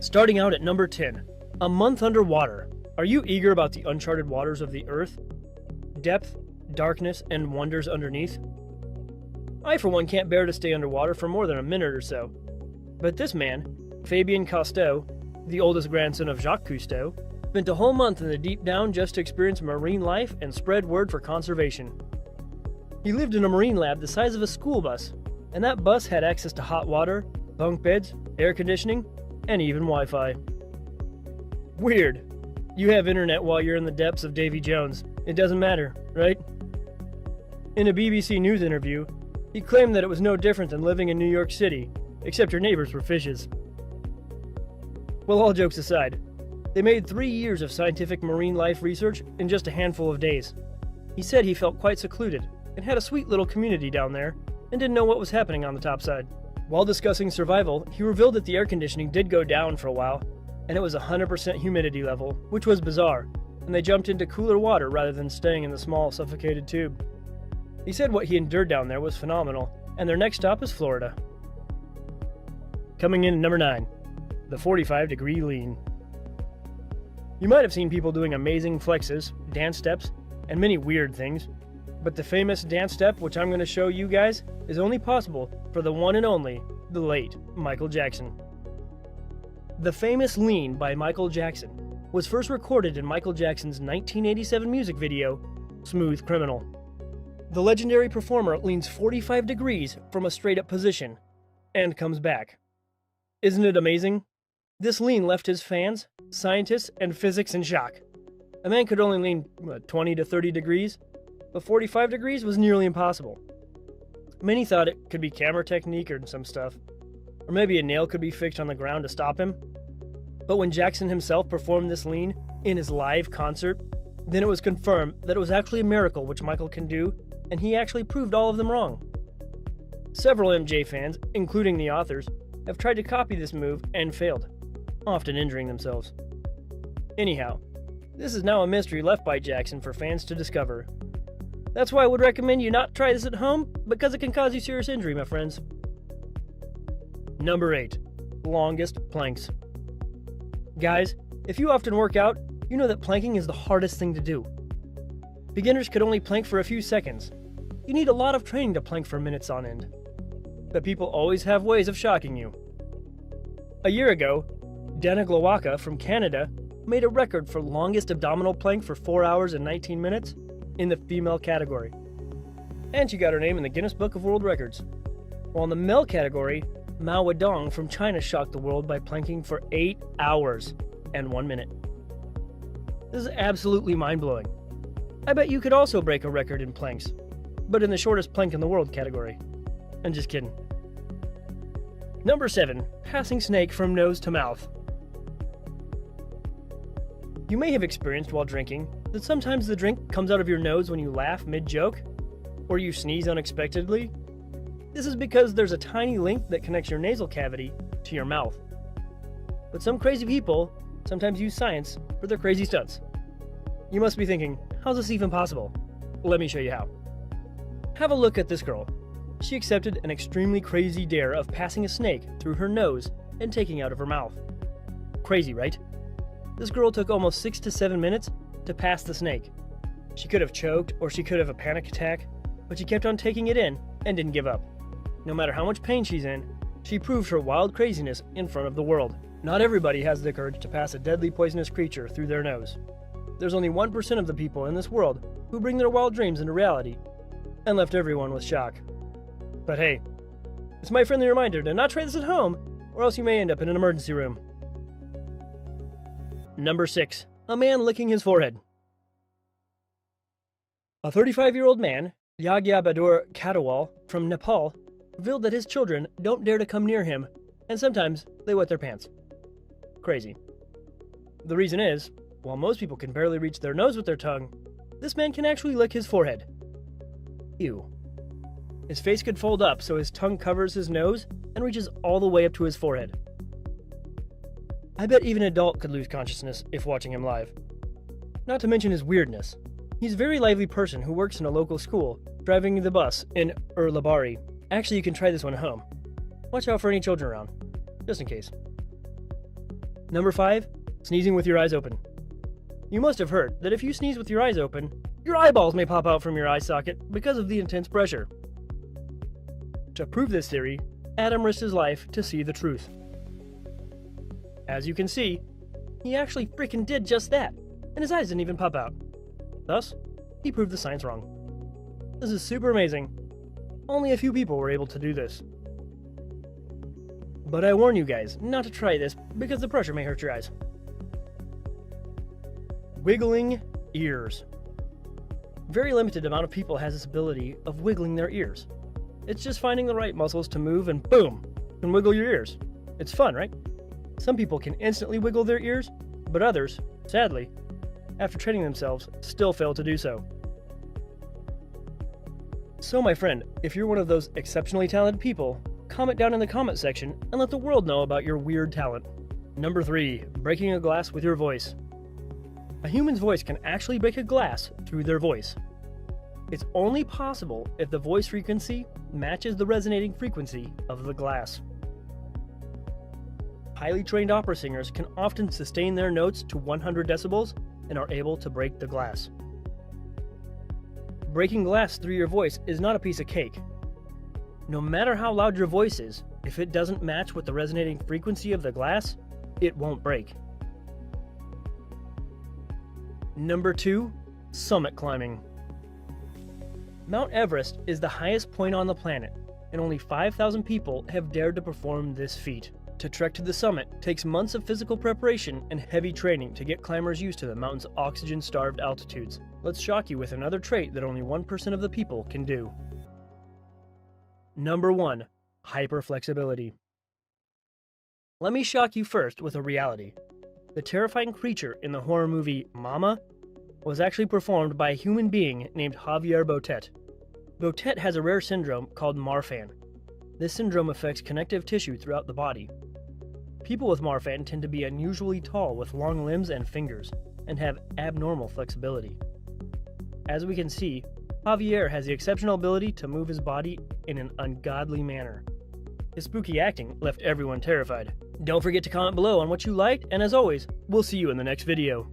Starting out at number 10, a month underwater. Are you eager about the uncharted waters of the Earth? Depth, darkness, and wonders underneath? I, for one, can't bear to stay underwater for more than a minute or so. But this man, Fabien Cousteau, the oldest grandson of Jacques Cousteau, spent a whole month in the deep down just to experience marine life and spread word for conservation. He lived in a marine lab the size of a school bus, and that bus had access to hot water, bunk beds, air conditioning, and even Wi-Fi. Weird. You have internet while you're in the depths of Davy Jones. It doesn't matter, right? In a BBC News interview, he claimed that it was no different than living in New York City, except your neighbors were fishes. Well, all jokes aside, they made 3 years of scientific marine life research in just a handful of days. He said he felt quite secluded and had a sweet little community down there and didn't know what was happening on the topside. While discussing survival, he revealed that the air conditioning did go down for a while, and it was 100% humidity level, which was bizarre, and they jumped into cooler water rather than staying in the small, suffocated tube. He said what he endured down there was phenomenal, and their next stop is Florida. Coming in at number 9, the 45-degree lean. You might have seen people doing amazing flexes, dance steps, and many weird things, but the famous dance step, which I'm going to show you guys, is only possible for the one and only, the late Michael Jackson. The famous lean by Michael Jackson was first recorded in Michael Jackson's 1987 music video, Smooth Criminal. The legendary performer leans 45 degrees from a straight-up position and comes back. Isn't it amazing? This lean left his fans, scientists, and physics in shock. A man could only lean 20 to 30 degrees, but 45 degrees was nearly impossible. Many thought it could be camera technique or some stuff, or maybe a nail could be fixed on the ground to stop him. But when Jackson himself performed this lean in his live concert, then it was confirmed that it was actually a miracle which Michael can do, and he actually proved all of them wrong. Several MJ fans, including the authors, have tried to copy this move and failed, often injuring themselves. Anyhow, this is now a mystery left by Jackson for fans to discover. That's why I would recommend you not try this at home, because it can cause you serious injury, my friends. Number 8, longest planks. Guys, if you often work out, you know that planking is the hardest thing to do. Beginners could only plank for a few seconds. You need a lot of training to plank for minutes on end. But people always have ways of shocking you. A year ago, Dana Glowacka from Canada made a record for longest abdominal plank for 4 hours and 19 minutes in the female category. And she got her name in the Guinness Book of World Records. While in the male category, Mao Wedong from China shocked the world by planking for 8 hours and 1 minute. This is absolutely mind-blowing. I bet you could also break a record in planks, but in the shortest plank in the world category. I'm just kidding. Number 7, passing snake from nose to mouth. You may have experienced while drinking that sometimes the drink comes out of your nose when you laugh mid-joke, or you sneeze unexpectedly. This is because there's a tiny link that connects your nasal cavity to your mouth. But some crazy people sometimes use science for their crazy stunts. You must be thinking, how's this even possible? Let me show you how. Have a look at this girl. She accepted an extremely crazy dare of passing a snake through her nose and taking out of her mouth. Crazy, right? This girl took almost 6 to 7 minutes to pass the snake. She could have choked or she could have a panic attack, but she kept on taking it in and didn't give up. No matter how much pain she's in, she proved her wild craziness in front of the world. Not everybody has the courage to pass a deadly poisonous creature through their nose. There's only 1% of the people in this world who bring their wild dreams into reality and left everyone with shock. But hey, it's my friendly reminder to not try this at home, or else you may end up in an emergency room. Number 6, a man licking his forehead. A 35-year-old man, Yagya Badur Katawal from Nepal, revealed that his children don't dare to come near him, and sometimes they wet their pants. Crazy. The reason is, while most people can barely reach their nose with their tongue, this man can actually lick his forehead. Ew. His face could fold up so his tongue covers his nose and reaches all the way up to his forehead. I bet even an adult could lose consciousness if watching him live. Not to mention his weirdness. He's a very lively person who works in a local school, driving the bus in Labari. Actually, you can try this one at home. Watch out for any children around, just in case. Number 5. Sneezing with your eyes open. You must have heard that if you sneeze with your eyes open, your eyeballs may pop out from your eye socket because of the intense pressure. To prove this theory, Adam risked his life to see the truth. As you can see, he actually freaking did just that, and his eyes didn't even pop out. Thus, he proved the science wrong. This is super amazing. Only a few people were able to do this. But I warn you guys not to try this because the pressure may hurt your eyes. Wiggling ears. Very limited amount of people has this ability of wiggling their ears. It's just finding the right muscles to move and boom, you can wiggle your ears. It's fun, right? Some people can instantly wiggle their ears, but others, sadly, after training themselves, still fail to do so. So my friend, if you're one of those exceptionally talented people, comment down in the comment section and let the world know about your weird talent. Number 3. Breaking a glass with your voice. A human's voice can actually break a glass through their voice. It's only possible if the voice frequency matches the resonating frequency of the glass. Highly trained opera singers can often sustain their notes to 100 decibels and are able to break the glass. Breaking glass through your voice is not a piece of cake. No matter how loud your voice is, if it doesn't match with the resonating frequency of the glass, it won't break. Number 2. Summit climbing. Mount Everest is the highest point on the planet, and only 5,000 people have dared to perform this feat. To trek to the summit takes months of physical preparation and heavy training to get climbers used to the mountain's oxygen-starved altitudes. Let's shock you with another trait that only 1% of the people can do. Number 1. Hyperflexibility. Let me shock you first with a reality. The terrifying creature in the horror movie Mama was actually performed by a human being named Javier Botet. Botet has a rare syndrome called Marfan. This syndrome affects connective tissue throughout the body. People with Marfan tend to be unusually tall with long limbs and fingers, and have abnormal flexibility. As we can see, Javier has the exceptional ability to move his body in an ungodly manner. His spooky acting left everyone terrified. Don't forget to comment below on what you liked, and as always, we'll see you in the next video.